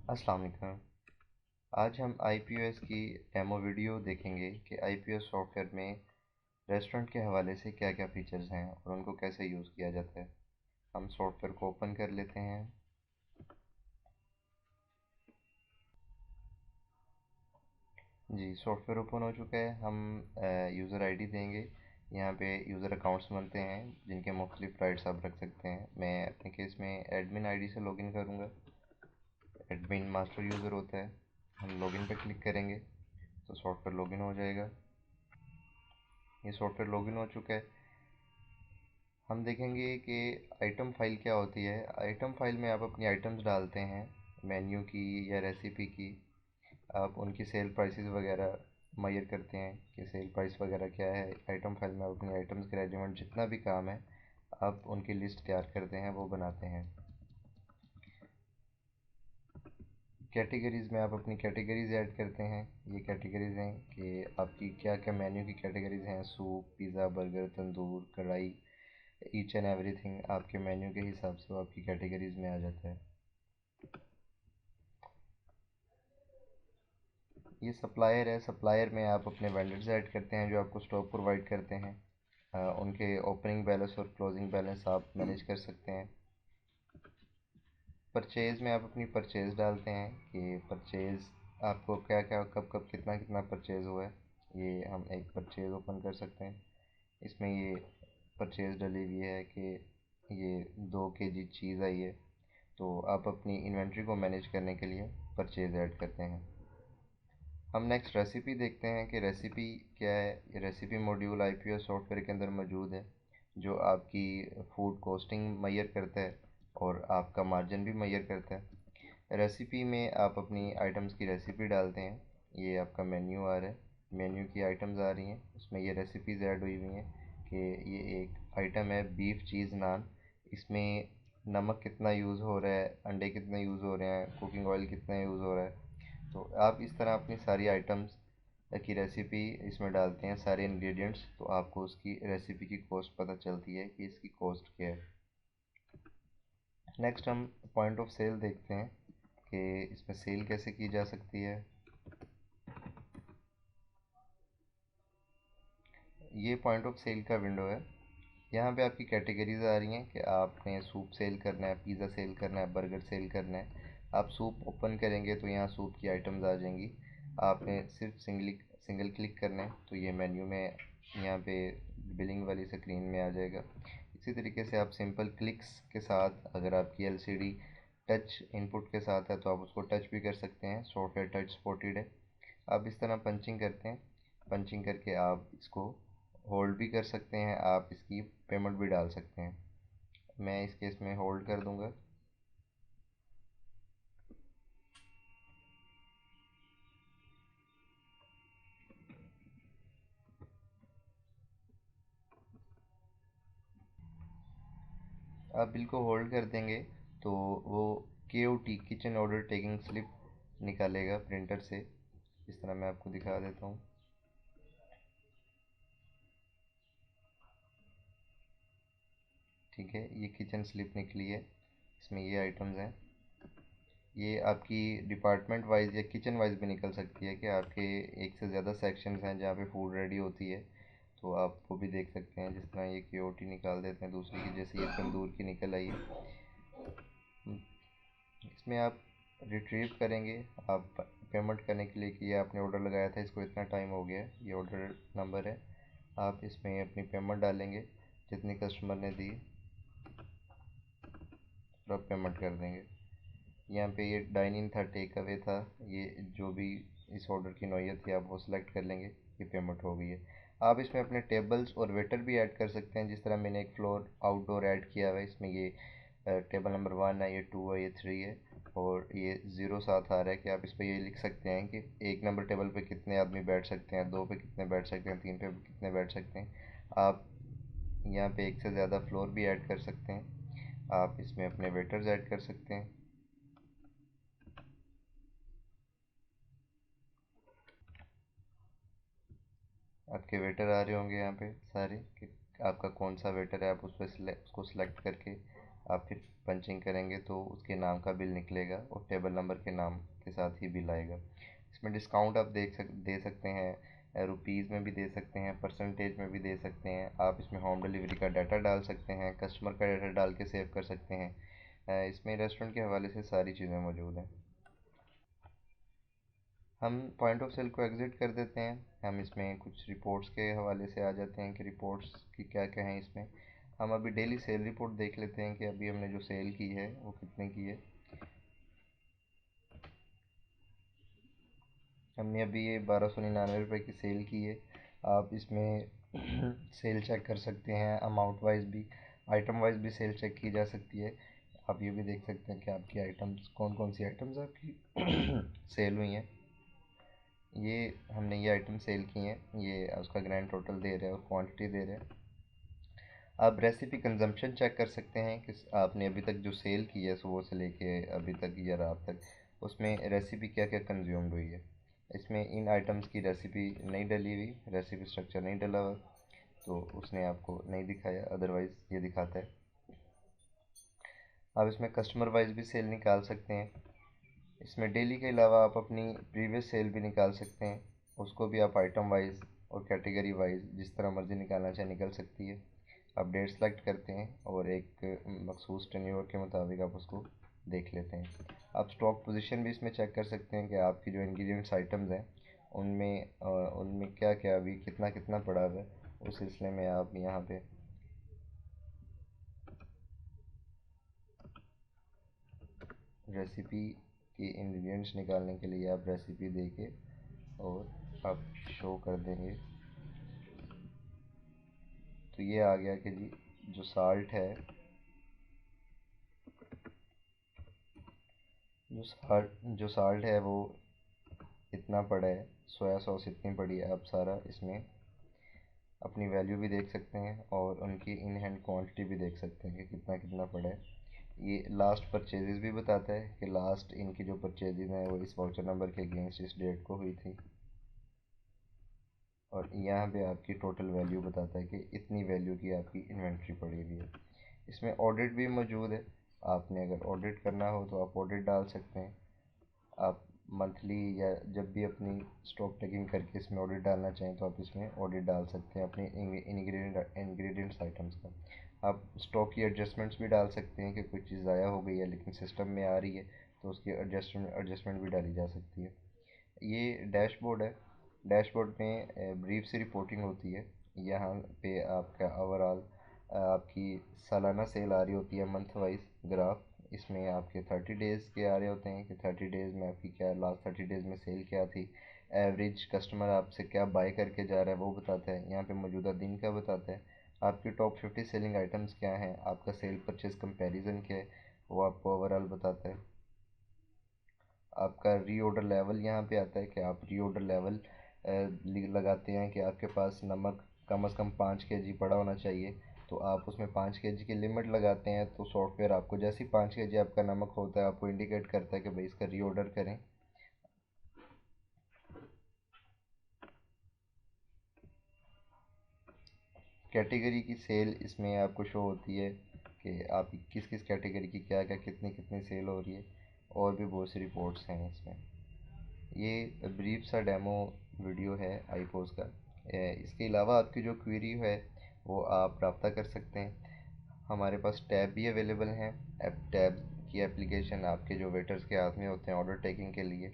अस्सलाम वालेकुम। आज हम आईपीओएस की डेमो वीडियो देखेंगे कि आईपीओएस सॉफ्टवेयर में रेस्टोरेंट के हवाले से क्या क्या फीचर्स हैं और उनको कैसे यूज़ किया जाता है। हम सॉफ्टवेयर को ओपन कर लेते हैं। जी, सॉफ्टवेयर ओपन हो चुका है। हम यूज़र आईडी देंगे। यहाँ पे यूज़र अकाउंट्स बनते हैं जिनके मुख्तलिफ राइट्स आप रख सकते हैं। मैं अपने केस में एडमिन आईडी से लॉगिन करूँगा। एडमिन मास्टर यूज़र होता है। हम लॉगिन पे क्लिक करेंगे तो सॉफ्टवेयर लॉगिन हो जाएगा। ये सॉफ्टवेयर लॉगिन हो चुका है। हम देखेंगे कि आइटम फाइल क्या होती है। आइटम फाइल में आप अपनी आइटम्स डालते हैं, मेन्यू की या रेसिपी की। आप उनकी सेल प्राइसेस वगैरह मुहैया करते हैं कि सेल प्राइस वगैरह क्या है। आइटम फाइल में आप अपनी आइटम्स के रेजिमेंट जितना भी काम है आप उनकी लिस्ट तैयार करते हैं, वो बनाते हैं। कैटेगरीज़ में आप अपनी कैटेगरीज़ ऐड करते हैं। ये कैटेगरीज़ हैं कि आपकी क्या क्या मेन्यू की कैटेगरीज़ हैं। सूप, पिज़्ज़ा, बर्गर, तंदूर, कढ़ाई, ईच एंड एवरीथिंग आपके मेन्यू के हिसाब से वो आपकी कैटेगरीज़ में आ जाता है। ये सप्लायर है। सप्लायर में आप अपने वेंडर्स ऐड करते हैं जो आपको स्टॉक प्रोवाइड करते हैं। उनके ओपनिंग बैलेंस और क्लोजिंग बैलेंस आप मैनेज कर सकते हैं। परचेज़ में आप अपनी परचेज़ डालते हैं कि परचेज़ आपको क्या क्या कब कब कितना कितना परचेज़ हुआ है। ये हम एक परचेज़ ओपन कर सकते हैं। इसमें ये परचेज़ डली हुई है कि ये 2 kg चीज़ आई है। तो आप अपनी इन्वेंट्री को मैनेज करने के लिए परचेज़ ऐड करते हैं। हम नेक्स्ट रेसिपी देखते हैं कि रेसिपी क्या है। ये रेसिपी मॉड्यूल आईपीओएस सॉफ्टवेयर के अंदर मौजूद है जो आपकी फूड कॉस्टिंग मुहैया करता है और आपका मार्जिन भी मुहैया करता है। रेसिपी में आप अपनी आइटम्स की रेसिपी डालते हैं। ये आपका मेन्यू आ रहा है। मेन्यू की आइटम्स आ रही हैं, उसमें ये रेसिपीज़ ऐड हुई हुई हैं कि ये एक आइटम है बीफ चीज़ नान। इसमें नमक कितना यूज़ हो रहा है, अंडे कितने यूज़ हो रहे हैं, कुकिंग ऑयल कितना यूज़ हो रहा है। तो आप इस तरह अपनी सारी आइटम्स की रेसिपी इसमें डालते हैं, सारे इंग्रेडिएंट्स। तो आपको उसकी रेसिपी की कॉस्ट पता चलती है कि इसकी कॉस्ट क्या है। नेक्स्ट हम पॉइंट ऑफ सेल देखते हैं कि इसमें सेल कैसे की जा सकती है। ये पॉइंट ऑफ सेल का विंडो है। यहाँ पे आपकी कैटेगरीज आ रही हैं कि आपने सूप सेल करना है, पिज़्ज़ा सेल करना है, बर्गर सेल करना है। आप सूप ओपन करेंगे तो यहाँ सूप की आइटम्स आ जाएंगी। आपने सिर्फ सिंगल क्लिक करना है तो ये मेन्यू में यहाँ पे बिलिंग वाली स्क्रीन में आ जाएगा। इसी तरीके से आप सिंपल क्लिक्स के साथ, अगर आपकी एलसीडी टच इनपुट के साथ है तो आप उसको टच भी कर सकते हैं। सॉफ्टवेयर टच सपोर्टेड है। आप इस तरह पंचिंग करते हैं। पंचिंग करके आप इसको होल्ड भी कर सकते हैं, आप इसकी पेमेंट भी डाल सकते हैं। मैं इस केस में होल्ड कर दूंगा। आप बिल को होल्ड कर देंगे तो वो KOT kitchen order taking slip निकालेगा प्रिंटर से। इस तरह मैं आपको दिखा देता हूँ। ठीक है, ये किचन स्लिप निकली है। इसमें ये आइटम्स हैं। ये आपकी डिपार्टमेंट वाइज या किचन वाइज भी निकल सकती है कि आपके एक से ज़्यादा सेक्शंस हैं जहाँ पे फूड रेडी होती है। तो आप वो भी देख सकते हैं। जिस तरह ये KOT निकाल देते हैं दूसरी की, जैसे ये तंदूर की निकल आई है। इसमें आप रिट्रीव करेंगे आप पेमेंट करने के लिए कि ये आपने ऑर्डर लगाया था, इसको इतना टाइम हो गया है, ये ऑर्डर नंबर है। आप इसमें अपनी पेमेंट डालेंगे जितनी कस्टमर ने दी और आप पेमेंट कर देंगे। यहाँ पे ये डाइन इन था, टेक अवे था, ये जो भी इस ऑर्डर की नौयत थी आप वो सिलेक्ट कर लेंगे। ये पेमेंट हो गई है। आप इसमें अपने टेबल्स और वेटर भी ऐड कर सकते हैं। जिस तरह मैंने एक फ्लोर आउटडोर ऐड किया हुआ है। इसमें ये टेबल नंबर 1 है, ये 2 है, ये 3 है और ये 0 साथ आ रहा है कि आप इस पर ये लिख सकते हैं कि 1 नंबर टेबल पे कितने आदमी बैठ सकते हैं, 2 पे कितने बैठ सकते हैं, 3 पे कितने बैठ सकते हैं। आप यहाँ पे एक से ज़्यादा फ्लोर भी ऐड कर सकते हैं। आप इसमें अपने वेटर्स ऐड कर सकते हैं। आपके वेटर आ रहे होंगे यहाँ पे सारे कि आपका कौन सा वेटर है। आप उस पर उसको सिलेक्ट करके आप फिर पंचिंग करेंगे तो उसके नाम का बिल निकलेगा और टेबल नंबर के नाम के साथ ही बिल आएगा। इसमें डिस्काउंट आप दे सकते हैं, रुपीज़ में भी दे सकते हैं, परसेंटेज में भी दे सकते हैं। आप इसमें होम डिलीवरी का डाटा डाल सकते हैं, कस्टमर का डाटा डाल के सेव कर सकते हैं। इसमें रेस्टोरेंट के हवाले से सारी चीज़ें मौजूद हैं। हम पॉइंट ऑफ सेल को एग्ज़िट कर देते हैं। हम इसमें कुछ रिपोर्ट्स के हवाले से आ जाते हैं कि रिपोर्ट्स की क्या क्या हैं इसमें। हम अभी डेली सेल रिपोर्ट देख लेते हैं कि अभी हमने जो सेल की है वो कितने की है। हमने अभी ये 1299 रुपये की सेल की है। आप इसमें सेल चेक कर सकते हैं, अमाउंट वाइज भी, आइटम वाइज भी सेल चेक की जा सकती है। आप ये भी देख सकते हैं कि आपकी आइटम्स कौन कौन सी आइटम्स आपकी सेल हुई हैं। ये हमने ये आइटम सेल की हैं, ये उसका ग्रैंड टोटल दे रहे हैं और क्वांटिटी दे रहे हैं। आप रेसिपी कंजम्पशन चेक कर सकते हैं कि आपने अभी तक जो सेल की है सुबह से लेके अभी तक या रात तक, उसमें रेसिपी क्या क्या कंज्यूम्ड हुई है। इसमें इन आइटम्स की रेसिपी नहीं डली हुई, रेसिपी स्ट्रक्चर नहीं डला हुआ, तो उसने आपको नहीं दिखाया, अदरवाइज़ ये दिखाता है। आप इसमें कस्टमर वाइज भी सेल निकाल सकते हैं। इसमें डेली के अलावा आप अपनी प्रीवियस सेल भी निकाल सकते हैं, उसको भी आप आइटम वाइज और कैटेगरी वाइज जिस तरह मर्ज़ी निकालना चाहे निकल सकती है। आप डेट सेलेक्ट करते हैं और एक मखसूस टेन्योर के मुताबिक आप उसको देख लेते हैं। आप स्टॉक पोजीशन भी इसमें चेक कर सकते हैं कि आपकी जो इंग्रेडिएंट्स आइटम्स हैं उनमें क्या क्या अभी कितना कितना पड़ा हुआ है। उस सिलसिले में आप यहाँ पे रेसिपी के इंग्रेडिएंट्स निकालने के लिए आप रेसिपी दे के और आप शो कर देंगे तो ये आ गया कि जी जो साल्ट है, जो साल्ट है वो इतना पड़ा है, सोया सॉस इतनी पड़ी है। आप सारा इसमें अपनी वैल्यू भी देख सकते हैं और उनकी इन हैंड क्वांटिटी भी देख सकते हैं कि कितना कितना पड़ा है। ये लास्ट परचेजेस भी बताता है कि लास्ट इनकी जो परचेजेज हैं वो इस वाउचर नंबर के अगेंस्ट इस डेट को हुई थी, और यहाँ पे आपकी टोटल वैल्यू बताता है कि इतनी वैल्यू की आपकी इन्वेंट्री पड़ी हुई है। इसमें ऑडिट भी मौजूद है, आपने अगर ऑडिट करना हो तो आप ऑडिट डाल सकते हैं। आप मंथली या जब भी अपनी स्टॉक टेकिंग करके इसमें ऑडिट डालना चाहें तो आप इसमें ऑडिट डाल सकते हैं अपने इंग्रेडिएंट्स आइटम्स का। आप स्टॉक की एडजस्टमेंट्स भी डाल सकते हैं कि कोई चीज़ ज़ाया हो गई है लेकिन सिस्टम में आ रही है तो उसकी एडजस्टमेंट भी डाली जा सकती है। ये डैशबोर्ड है। डैशबोर्ड में ब्रीफ सी रिपोर्टिंग होती है। यहाँ पे आपका ओवरऑल आपकी सालाना सेल आ रही होती है, मंथ वाइज ग्राफ। इसमें आपके 30 डेज़ के आ रहे होते हैं कि 30 डेज़ में आपकी क्या लास्ट 30 डेज़ में सेल क्या थी। एवरेज कस्टमर आपसे क्या बाय करके जा रहा है वो बताता है। यहाँ पे मौजूदा दिन का बताता है। आपकी टॉप 50 सेलिंग आइटम्स क्या हैं, आपका सेल परचेज कंपैरिजन क्या है वो आपको ओवरऑल बताता है। आपका रीऑर्डर लेवल यहाँ पे आता है कि आप रीऑर्डर लेवल लगाते हैं कि आपके पास नमक कम से कम 5 kg पड़ा होना चाहिए, तो आप उसमें 5 kg की लिमिट लगाते हैं तो सॉफ्टवेयर आपको जैसे ही 5 kg आपका नमक होता है आपको इंडिकेट करता है कि भाई इसका रीऑर्डर करें। कैटेगरी की सेल इसमें आपको शो होती है कि आप किस किस कैटेगरी की क्या क्या कितनी कितनी सेल हो रही है, और भी बहुत सी रिपोर्ट्स हैं इसमें। ये ब्रीफ सा डेमो वीडियो है आईपोज का। इसके अलावा आपकी जो क्वेरी है वो आप रब्ता कर सकते हैं। हमारे पास टैब भी अवेलेबल हैं। टैब की एप्लीकेशन आपके जो वेटर्स के हाथ में होते हैं ऑर्डर टेकिंग के लिए,